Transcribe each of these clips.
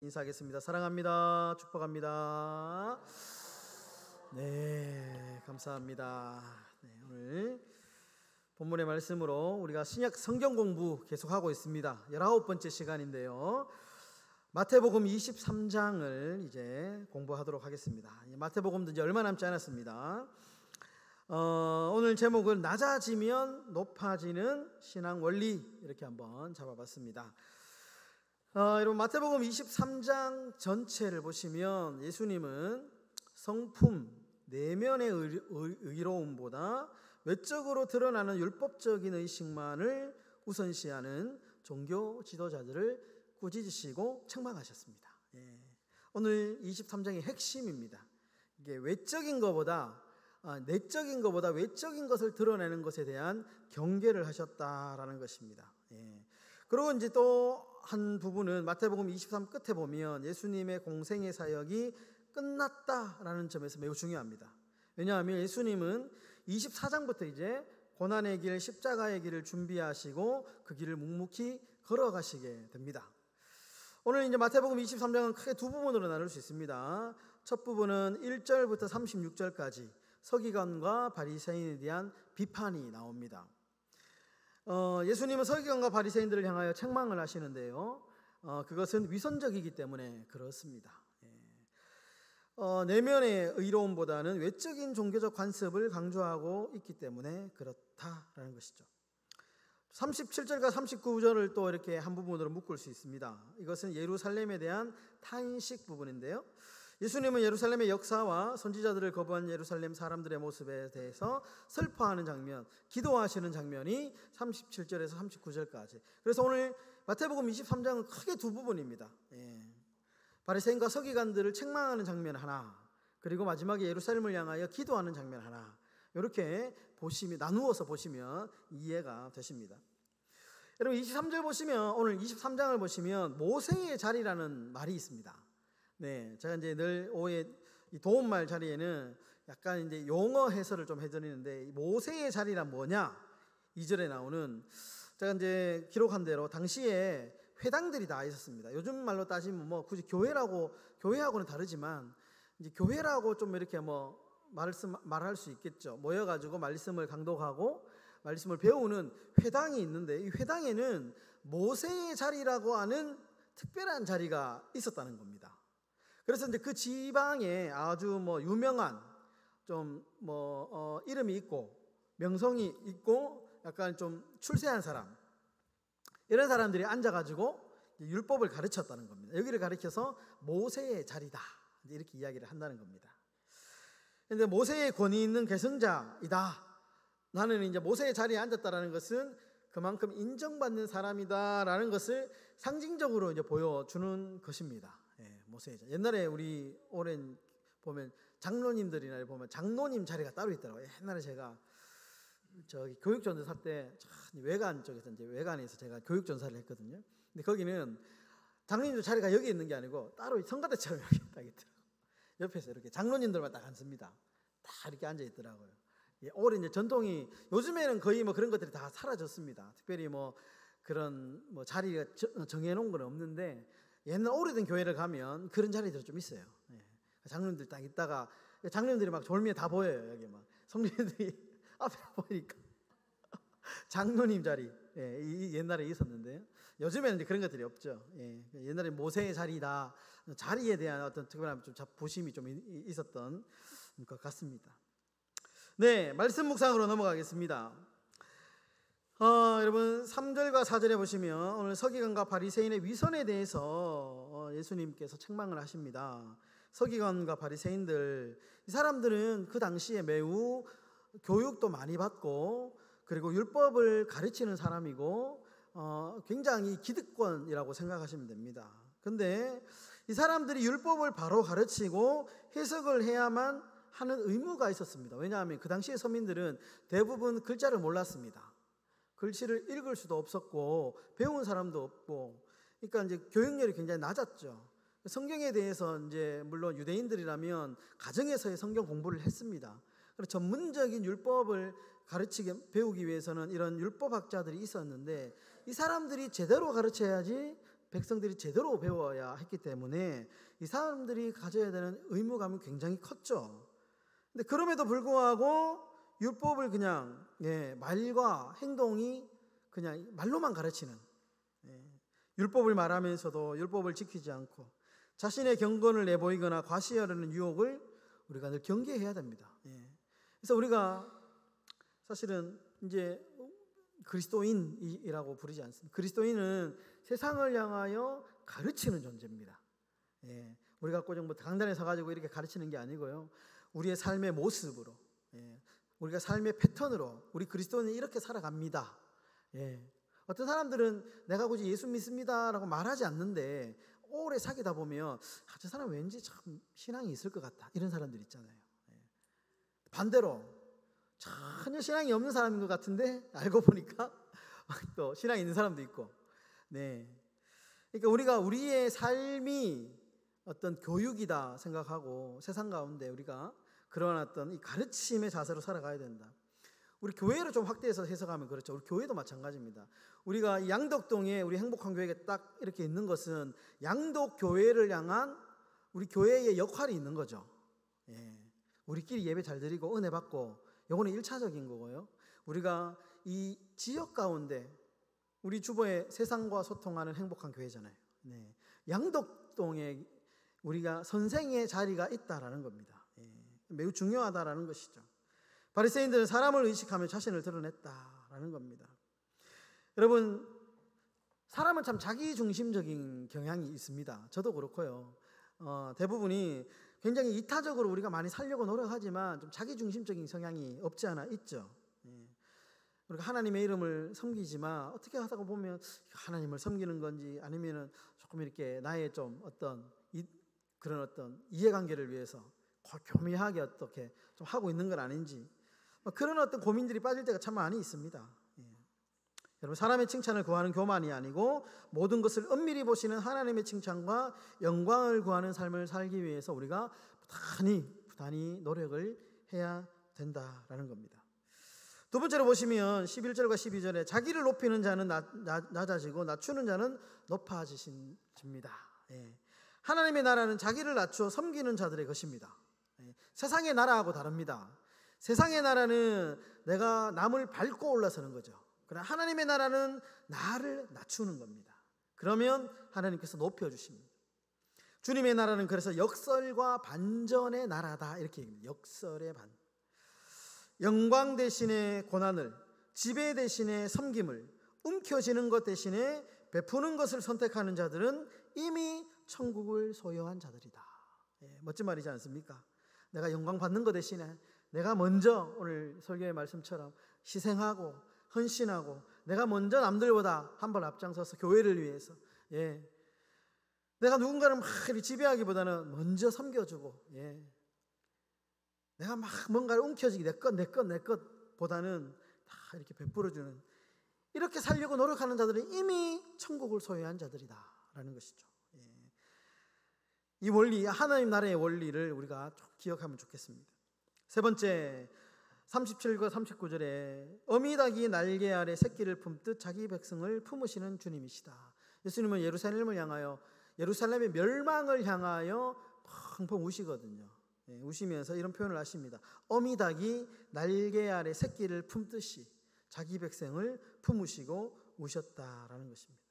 인사하겠습니다. 사랑합니다. 축복합니다. 네, 감사합니다. 네, 오늘 본문의 말씀으로 우리가 신약 성경 공부 계속하고 있습니다. 19번째 시간인데요. 마태복음 23장을 이제 공부하도록 하겠습니다. 마태복음도 이제 얼마 남지 않았습니다. 오늘 제목은 낮아지면 높아지는 신앙 원리, 이렇게 한번 잡아봤습니다. 여러분, 마태복음 23장 전체를 보시면 예수님은 성품, 내면의 의로움보다 외적으로 드러나는 율법적인 의식만을 우선시하는 종교 지도자들을 꾸짖으시고 책망하셨습니다. 오늘 23장의 핵심입니다. 이게 내적인 것보다 외적인 것을 드러내는 것에 대한 경계를 하셨다라는 것입니다. 그리고 이제 또 한 부분은 마태복음 23 끝에 보면 예수님의 공생의 사역이 끝났다라는 점에서 매우 중요합니다. 왜냐하면 예수님은 24장부터 이제 고난의 길, 십자가의 길을 준비하시고 그 길을 묵묵히 걸어가시게 됩니다. 오늘 이제 마태복음 23장은 크게 두 부분으로 나눌 수 있습니다. 첫 부분은 1절부터 36절까지 서기관과 바리새인에 대한 비판이 나옵니다. 예수님은 서기관과 바리새인들을 향하여 책망을 하시는데요. 그것은 위선적이기 때문에 그렇습니다. 내면의 의로움보다는 외적인 종교적 관습을 강조하고 있기 때문에 그렇다라는 것이죠. 37절과 39절을 또 이렇게 한 부분으로 묶을 수 있습니다. 이것은 예루살렘에 대한 탄식 부분인데요. 예수님은 예루살렘의 역사와 선지자들을 거부한 예루살렘 사람들의 모습에 대해서 슬퍼하는 장면, 기도하시는 장면이 37절에서 39절까지. 그래서 오늘 마태복음 23장은 크게 두 부분입니다. 바리새인과 서기관들을 책망하는 장면 하나, 그리고 마지막에 예루살렘을 향하여 기도하는 장면 하나, 이렇게 나누어서 보시면 이해가 되십니다. 여러분, 23절 보시면, 오늘 23장을 보시면 모세의 자리라는 말이 있습니다. 네, 제가 이제 늘 오후에 이 도움말 자리에는 약간 이제 용어 해설을 좀 해드리는데, 모세의 자리란 뭐냐? 2절에 나오는, 제가 이제 기록한 대로 당시에 회당들이 다 있었습니다. 요즘 말로 따지면 뭐 굳이 교회하고는 다르지만, 이제 교회라고 좀 이렇게 말할 수 있겠죠. 모여가지고 말씀을 강독하고 말씀을 배우는 회당이 있는데, 이 회당에는 모세의 자리라고 하는 특별한 자리가 있었다는 겁니다. 그래서 이제 그 지방에 아주 유명한 이름이 있고 명성이 있고 약간 좀 출세한 사람, 이런 사람들이 앉아가지고 율법을 가르쳤다는 겁니다. 여기를 가르쳐서 모세의 자리다, 이렇게 이야기를 한다는 겁니다. 그런데 모세의 권위 있는 계승자이다, 나는 이제 모세의 자리에 앉았다라는 것은 그만큼 인정받는 사람이다라는 것을 상징적으로 이제 보여주는 것입니다. 모세의 자리. 옛날에 우리 오랜 보면 장로님들이나 보면 장로님 자리가 따로 있더라고요. 옛날에 제가 저기 교육전도사 때 외관 쪽에서 이제 외관에서 제가 교육전사를 했거든요. 근데 거기는 장로님들 자리가 여기 있는 게 아니고 따로 성가대처럼 여기 딱 있더라고요. 옆에서 이렇게 장로님들만 딱 앉습니다. 다 이렇게 앉아 있더라고요. 오랜 이제 전통이, 요즘에는 거의 그런 것들이 다 사라졌습니다. 특별히 그런 자리가 정해놓은 건 없는데, 옛날 오래된 교회를 가면 그런 자리들이 좀 있어요. 장로님들 딱 있다가 장로님들이 막 졸미에 다 보여요. 여기 성도님들이 앞에 보니까 장로님 자리, 옛날에 있었는데요. 요즘에는 이제 그런 것들이 없죠. 옛날에 모세의 자리다, 자리에 대한 어떤 특별한 좀 자부심이 좀 있었던 것 같습니다. 네, 말씀 묵상으로 넘어가겠습니다. 여러분, 3절과 4절에 보시면 오늘 서기관과 바리새인의 위선에 대해서 예수님께서 책망을 하십니다. 서기관과 바리새인들, 이 사람들은 그 당시에 매우 교육도 많이 받고 그리고 율법을 가르치는 사람이고 굉장히 기득권이라고 생각하시면 됩니다. 근데 이 사람들이 율법을 바로 가르치고 해석을 해야만 하는 의무가 있었습니다. 왜냐하면 그 당시의 서민들은 대부분 글자를 몰랐습니다. 글씨를 읽을 수도 없었고 배운 사람도 없고, 그러니까 이제 교육열이 굉장히 낮았죠. 성경에 대해서 이제 물론 유대인들이라면 가정에서의 성경 공부를 했습니다. 그래서 전문적인 율법을 배우기 위해서는 이런 율법학자들이 있었는데, 이 사람들이 제대로 가르쳐야지 백성들이 제대로 배워야 했기 때문에 이 사람들이 가져야 되는 의무감이 굉장히 컸죠. 근데 그럼에도 불구하고 율법을 그냥 말과 행동이 그냥 말로만 가르치는, 율법을 말하면서도 율법을 지키지 않고 자신의 경건을 내보이거나 과시하려는 유혹을 우리가 늘 경계해야 됩니다. 그래서 우리가 사실은 이제 그리스도인이라고 부르지 않습니다. 그리스도인은 세상을 향하여 가르치는 존재입니다. 우리가 꼭 뭐 강단에 서가지고 이렇게 가르치는 게 아니고요. 우리의 삶의 모습으로, 우리가 삶의 패턴으로 우리 그리스도인은 이렇게 살아갑니다. 어떤 사람들은 내가 굳이 예수 믿습니다라고 말하지 않는데 오래 사귀다 보면 저 사람 왠지 참 신앙이 있을 것 같다, 이런 사람들 있잖아요. 반대로 전혀 신앙이 없는 사람인 것 같은데 알고 보니까 또 신앙이 있는 사람도 있고. 그러니까 우리가 우리의 삶이 어떤 교육이다 생각하고 세상 가운데 우리가 그런 어떤 이 가르침의 자세로 살아가야 된다. 우리 교회를 좀 확대해서 해석하면 그렇죠. 우리 교회도 마찬가지입니다. 우리가 양덕동에 우리 행복한 교회가 딱 이렇게 있는 것은 양덕 교회를 향한 우리 교회의 역할이 있는 거죠. 우리끼리 예배 잘 드리고 은혜 받고, 요거는 1차적인 거고요. 우리가 이 지역 가운데 우리 주변의 세상과 소통하는 행복한 교회잖아요. 양덕동에 우리가 선생의 자리가 있다라는 겁니다. 매우 중요하다라는 것이죠. 바리새인들은 사람을 의식하며 자신을 드러냈다라는 겁니다. 여러분, 사람은 참 자기중심적인 경향이 있습니다. 저도 그렇고요. 대부분이 굉장히 이타적으로 우리가 많이 살려고 노력하지만 좀 자기중심적인 성향이 없지 않아 있죠. 우리가 하나님의 이름을 섬기지만 어떻게 하다가 보면 하나님을 섬기는 건지 아니면은 조금 이렇게 나의 좀 그런 어떤 이해관계를 위해서 교묘하게 어떻게 좀 하고 있는 건 아닌지, 그런 어떤 고민들이 빠질 때가 참 많이 있습니다. 여러분, 사람의 칭찬을 구하는 교만이 아니고 모든 것을 엄밀히 보시는 하나님의 칭찬과 영광을 구하는 삶을 살기 위해서 우리가 부단히 노력을 해야 된다라는 겁니다. 두 번째로 보시면 11절과 12절에 자기를 높이는 자는 낮아지고 낮추는 자는 높아지십니다. 하나님의 나라는 자기를 낮추어 섬기는 자들의 것입니다. 세상의 나라하고 다릅니다. 세상의 나라는 내가 남을 밟고 올라서는 거죠. 그러나 하나님의 나라는 나를 낮추는 겁니다. 그러면 하나님께서 높여주십니다. 주님의 나라는 그래서 역설과 반전의 나라다, 이렇게 얘기합니다. 역설의 반. 영광 대신에 고난을, 지배 대신에 섬김을, 움켜쥐는 것 대신에 베푸는 것을 선택하는 자들은 이미 천국을 소유한 자들이다. 멋진 말이지 않습니까? 내가 영광 받는 것 대신에 내가 먼저, 오늘 설교의 말씀처럼 희생하고 헌신하고 내가 먼저 남들보다 한 발 앞장서서 교회를 위해서, 내가 누군가를 막 지배하기보다는 먼저 섬겨주고, 내가 막 뭔가를 움켜쥐기 내 것 보다는 다 이렇게 베풀어주는, 이렇게 살려고 노력하는 자들은 이미 천국을 소유한 자들이다라는 것이죠. 이 원리, 하나님 나라의 원리를 우리가 좀 기억하면 좋겠습니다. 세 번째, 37과 39절에 어미닭이 날개 아래 새끼를 품듯 자기 백성을 품으시는 주님이시다. 예수님은 예루살렘을 향하여, 예루살렘의 멸망을 향하여 펑펑 우시거든요. 우시면서 이런 표현을 하십니다. 어미닭이 날개 아래 새끼를 품듯이 자기 백성을 품으시고 우셨다라는 것입니다.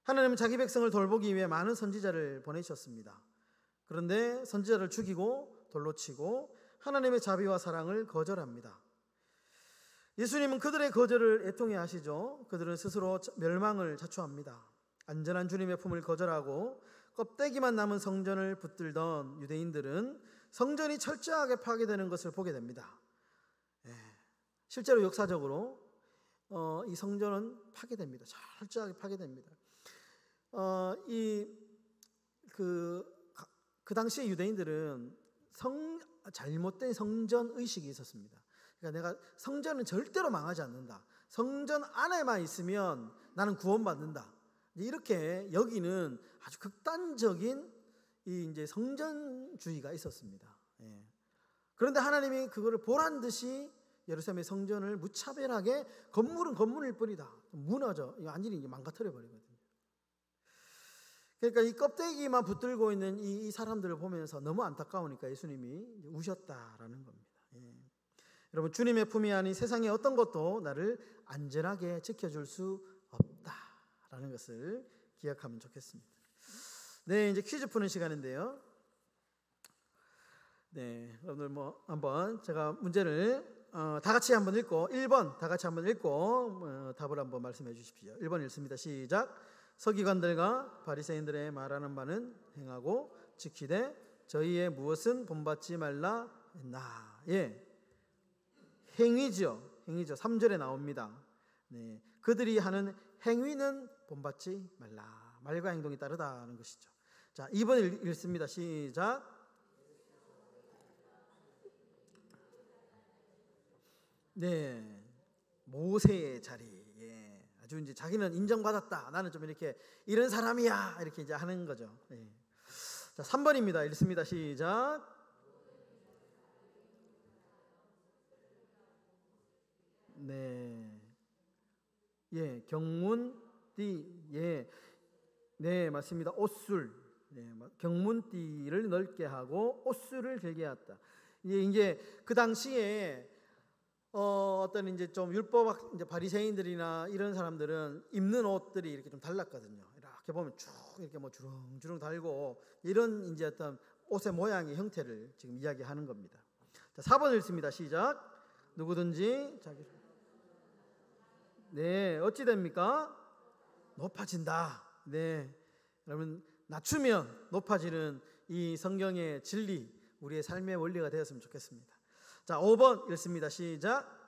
하나님은 자기 백성을 돌보기 위해 많은 선지자를 보내셨습니다. 그런데 선지자를 죽이고 돌로 치고 하나님의 자비와 사랑을 거절합니다. 예수님은 그들의 거절을 애통해 하시죠. 그들은 스스로 멸망을 자초합니다. 안전한 주님의 품을 거절하고 껍데기만 남은 성전을 붙들던 유대인들은 성전이 철저하게 파괴되는 것을 보게 됩니다. 실제로 역사적으로 이 성전은 파괴됩니다. 철저하게 파괴됩니다. 그 당시에 유대인들은 잘못된 성전 의식이 있었습니다. 그러니까 내가 성전은 절대로 망하지 않는다. 성전 안에만 있으면 나는 구원받는다. 이렇게 여기는 아주 극단적인 이제 성전주의가 있었습니다. 그런데 하나님이 그거를 보란 듯이 예루살렘의 성전을 무차별하게 건물은 건물일 뿐이다, 무너져 완전히 망가뜨려 버리거든요. 그러니까 이 껍데기만 붙들고 있는 이 사람들을 보면서 너무 안타까우니까 예수님이 우셨다라는 겁니다. 예. 여러분, 주님의 품이 아닌 세상의 어떤 것도 나를 안전하게 지켜줄 수 없다라는 것을 기억하면 좋겠습니다. 네, 이제 퀴즈 푸는 시간인데요. 네, 오늘 한번 제가 문제를 다 같이 한번 읽고 1번 다 같이 한번 읽고 답을 한번 말씀해 주십시오. 1번 읽습니다. 시작. 서기관들과 바리새인들의 말하는 바는 행하고 지키되 저희의 무엇은 본받지 말라 했나. 예, 행위죠. 3절에 나옵니다. 네, 그들이 하는 행위는 본받지 말라. 말과 행동이 다르다는 것이죠. 자, 2번 읽습니다. 시작. 네, 모세의 자리. 예, 아주 이제 자기는 인정받았다. 나는 좀 이렇게 이런 사람이야. 이렇게 이제 하는 거죠. 예. 자, 3번입니다. 읽습니다. 시작. 네, 예, 경문띠. 예, 네, 맞습니다. 옷술. 네, 경문띠를 넓게 하고 옷술을 길게 했다. 이제 그 당시에 어떤 이제 좀 율법 이제 바리새인들이나 이런 사람들은 입는 옷들이 이렇게 좀 달랐거든요. 이렇게 보면 쭉 이렇게 뭐 주렁주렁 달고 이런 이제 어떤 옷의 모양의 형태를 지금 이야기하는 겁니다. 자, 4번 읽습니다. 시작. 누구든지 자기 네, 어찌 됩니까? 높아진다. 네, 여러분, 낮추면 높아지는 이 성경의 진리, 우리의 삶의 원리가 되었으면 좋겠습니다. 자, 5번 읽습니다. 시작.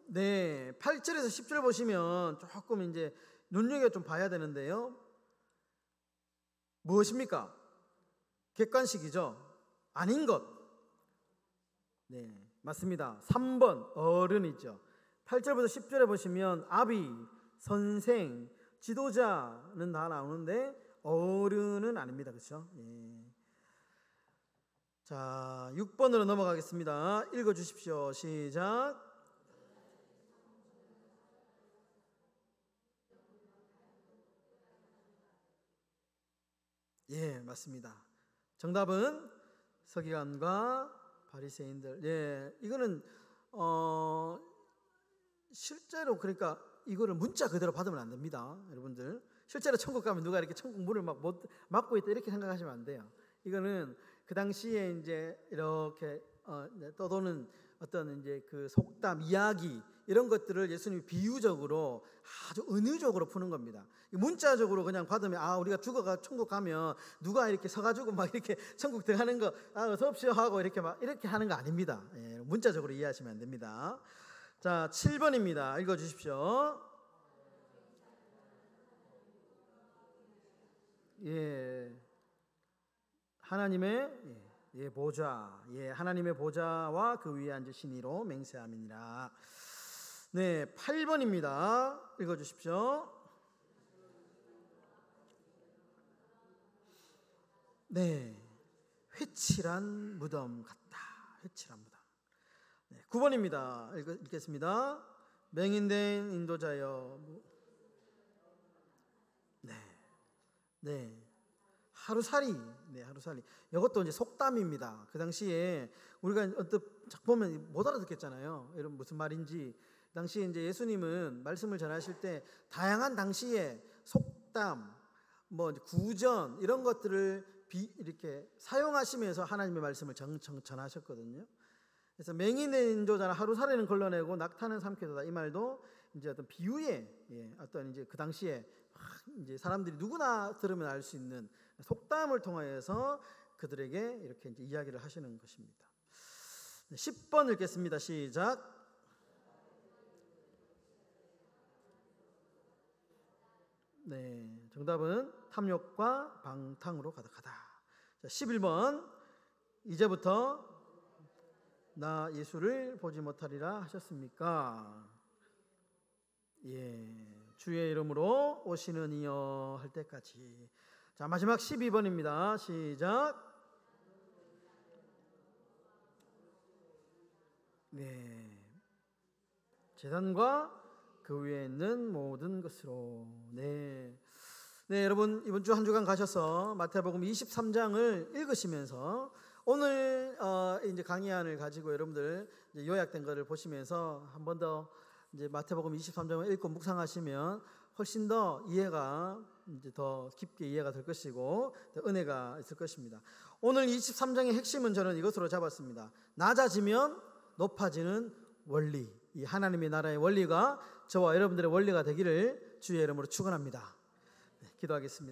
네, 8절에서 10절 보시면 조금 이제 눈여겨 좀 봐야 되는데요. 무엇입니까? 객관식이죠. 아닌 것. 네, 맞습니다. 3번 어른이죠. 8절부터 10절에 보시면 아비, 선생, 지도자는 다 나오는데 어른은 아닙니다. 그렇죠? 예. 자, 6번으로 넘어가겠습니다. 읽어주십시오. 시작. 예, 맞습니다. 정답은 서기관과 바리새인들. 예, 이거는 실제로 그러니까 이거를 문자 그대로 받으면 안 됩니다. 여러분들, 실제로 천국 가면 누가 이렇게 천국 문을 막 못 막고 있다 이렇게 생각하시면 안 돼요. 이거는 그 당시에 이제 이렇게 떠도는 어떤 이제 그 속담, 이야기 이런 것들을 예수님이 비유적으로 아주 은유적으로 푸는 겁니다. 문자적으로 그냥 받으면 우리가 죽어가 천국 가면 누가 이렇게 서가지고 막 이렇게 천국 들어가는 거 어서 오십시오 하고 이렇게 막 이렇게 하는 거 아닙니다. 예, 문자적으로 이해하시면 안 됩니다. 자, 7번입니다. 읽어주십시오. 예, 하나님의 보좌, 하나님의 보좌와 그 위에 앉으신 이로 맹세함이니라. 네, 8번입니다. 읽어주십시오. 네, 회칠한 무덤 같다. 회칠한 무덤. 네, 9번입니다. 읽겠습니다. 맹인된 인도자여. 네, 하루살이. 네, 하루살이. 이것도 이제 속담입니다. 그 당시에 우리가 언뜻 보면 못 알아듣겠잖아요. 이런 무슨 말인지. 당시에 이제 예수님은 말씀을 전하실 때 다양한 당시에 속담, 뭐 구전 이런 것들을 이렇게 사용하시면서 하나님의 말씀을 전하셨거든요. 그래서 맹인의 인도자는 하루살이는 걸러내고 낙타는 삼켜도다. 이 말도 이제 어떤 비유의 어떤 이제 그 당시에 이제 사람들이 누구나 들으면 알 수 있는 속담을 통하여서 그들에게 이렇게 이제 이야기를 하시는 것입니다. 10번 읽겠습니다. 시작. 네, 정답은 탐욕과 방탕으로 가득하다. 자, 11번. 이제부터 나 예수를 보지 못하리라 하셨습니까? 예, 주의 이름으로 오시는 이여 할 때까지. 자, 마지막 12번입니다. 시작. 네, 제단과 그 위에 있는 모든 것으로. 네. 네, 여러분 이번 주 한 주간 가셔서 마태복음 23장을 읽으시면서 오늘 이제 강의안을 가지고 여러분들 이제 요약된 것을 보시면서 한 번 더 이제 마태복음 23장을 읽고 묵상하시면 훨씬 더 이해가 이제 더 깊게 이해가 될 것이고 은혜가 있을 것입니다. 오늘 23장의 핵심은 저는 이것으로 잡았습니다. 낮아지면 높아지는 원리. 이 하나님의 나라의 원리가 저와 여러분들의 원리가 되기를 주의 이름으로 축원합니다. 네, 기도하겠습니다.